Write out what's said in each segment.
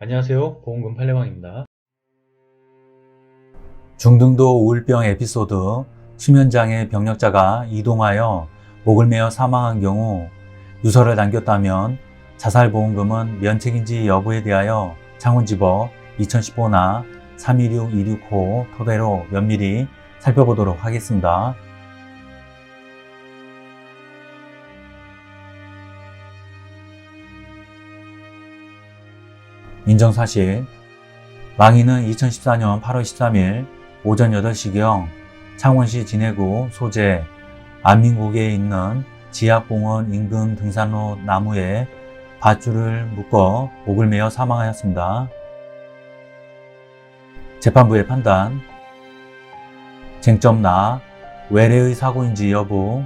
안녕하세요. 보험금 팔례방입니다. 중등도 우울병 에피소드. 수면장애 병력자가 이동하여 목을 메어 사망한 경우 유서를 남겼다면 자살보험금은 면책인지 여부에 대하여 창원지법 2015나 316265 토대로 면밀히 살펴보도록 하겠습니다. 인정사실. 망인은 2014년 8월 13일 오전 8시경 창원시 진해구 소재 안민국에 있는 지학공원 인근 등산로 나무에 밧줄을 묶어 목을 메어 사망하였습니다. 재판부의 판단. 쟁점 나 외래의 사고인지 여부.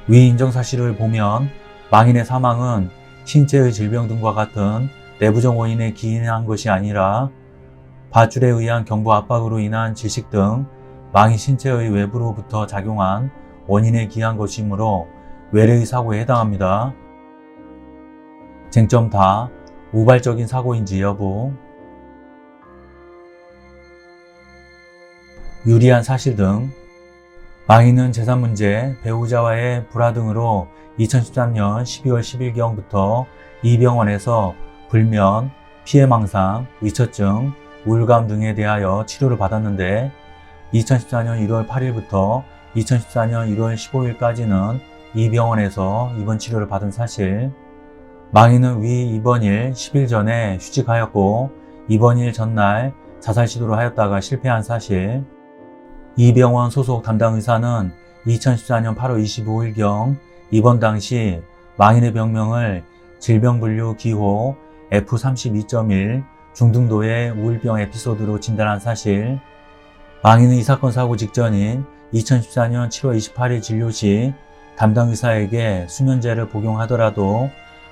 위 인정사실을 보면 망인의 사망은 신체의 질병 등과 같은 내부적 원인에 기인한 것이 아니라 밧줄에 의한 경부 압박으로 인한 질식 등 망인 신체의 외부로부터 작용한 원인에 기한 것이므로 외래의 사고에 해당합니다. 쟁점 다 우발적인 사고인지 여부. 유리한 사실 등. 망인은 재산 문제, 배우자와의 불화 등으로 2013년 12월 10일경부터 이 병원에서 불면, 피해망상, 위처증, 우울감 등에 대하여 치료를 받았는데 2014년 1월 8일부터 2014년 1월 15일까지는 이 병원에서 입원 치료를 받은 사실. 망인은 위 입원일 10일 전에 휴직하였고 입원일 전날 자살 시도를 하였다가 실패한 사실. 이 병원 소속 담당 의사는 2014년 8월 25일경 입원 당시 망인의 병명을 질병분류 기호 F32.1 중등도의 우울병 에피소드로 진단한 사실. 망인은 이 사건 사고 직전인 2014년 7월 28일 진료 시 담당 의사에게 수면제를 복용하더라도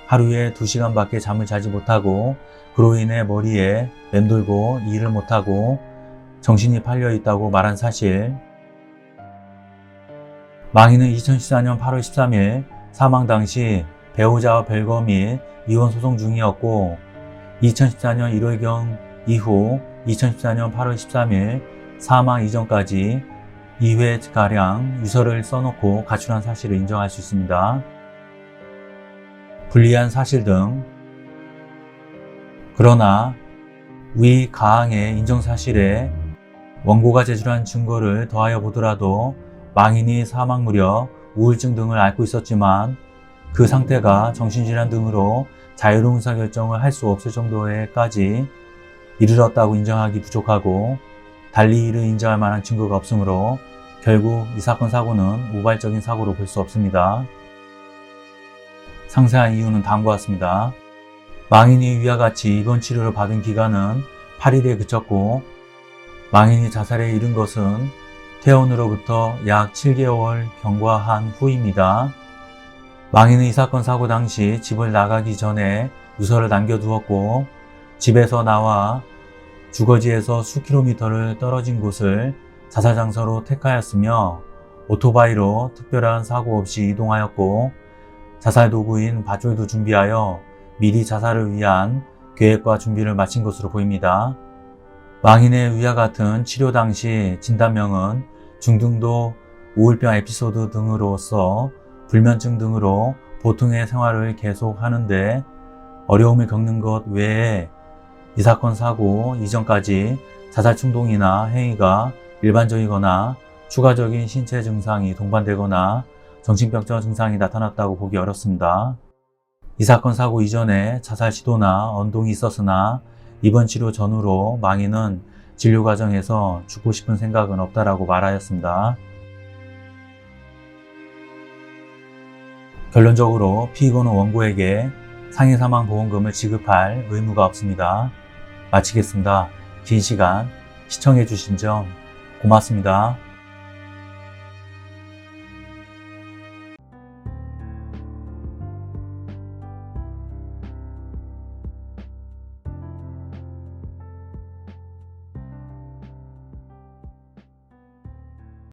하루에 2시간밖에 잠을 자지 못하고 그로 인해 머리에 맴돌고 일을 못하고 정신이 팔려 있다고 말한 사실. 망인은 2014년 8월 13일 사망 당시 배우자와 별거 및 이혼 소송 중이었고 2014년 1월경 이후 2014년 8월 13일 사망 이전까지 2회가량 유서를 써놓고 가출한 사실을 인정할 수 있습니다. 불리한 사실 등. 그러나 위 가항의 인정사실에 원고가 제출한 증거를 더하여 보더라도 망인이 사망 무렵 우울증 등을 앓고 있었지만 그 상태가 정신질환 등으로 자유로운 의사결정을 할 수 없을 정도에까지 이르렀다고 인정하기 부족하고 달리 이를 인정할 만한 증거가 없으므로 결국 이 사건 사고는 우발적인 사고로 볼 수 없습니다. 상세한 이유는 다음과 같습니다. 망인이 위와 같이 입원 치료를 받은 기간은 8일에 그쳤고 망인이 자살에 이른 것은 퇴원으로부터 약 7개월 경과한 후입니다. 망인은 이 사건 사고 당시 집을 나가기 전에 유서를 남겨두었고 집에서 나와 주거지에서 수킬로미터를 떨어진 곳을 자살 장소로 택하였으며 오토바이로 특별한 사고 없이 이동하였고 자살 도구인 밧줄도 준비하여 미리 자살을 위한 계획과 준비를 마친 것으로 보입니다. 망인의 위와 같은 치료 당시 진단명은 중등도 우울병 에피소드 등으로서 불면증 등으로 보통의 생활을 계속하는데 어려움을 겪는 것 외에 이 사건 사고 이전까지 자살 충동이나 행위가 일반적이거나 추가적인 신체 증상이 동반되거나 정신병적 증상이 나타났다고 보기 어렵습니다. 이 사건 사고 이전에 자살 시도나 언동이 있었으나 입원 치료 전후로 망인은 진료 과정에서 죽고 싶은 생각은 없다라고 말하였습니다. 결론적으로 피고는 원고에게 상해사망보험금을 지급할 의무가 없습니다. 마치겠습니다. 긴 시간 시청해 주신 점 고맙습니다.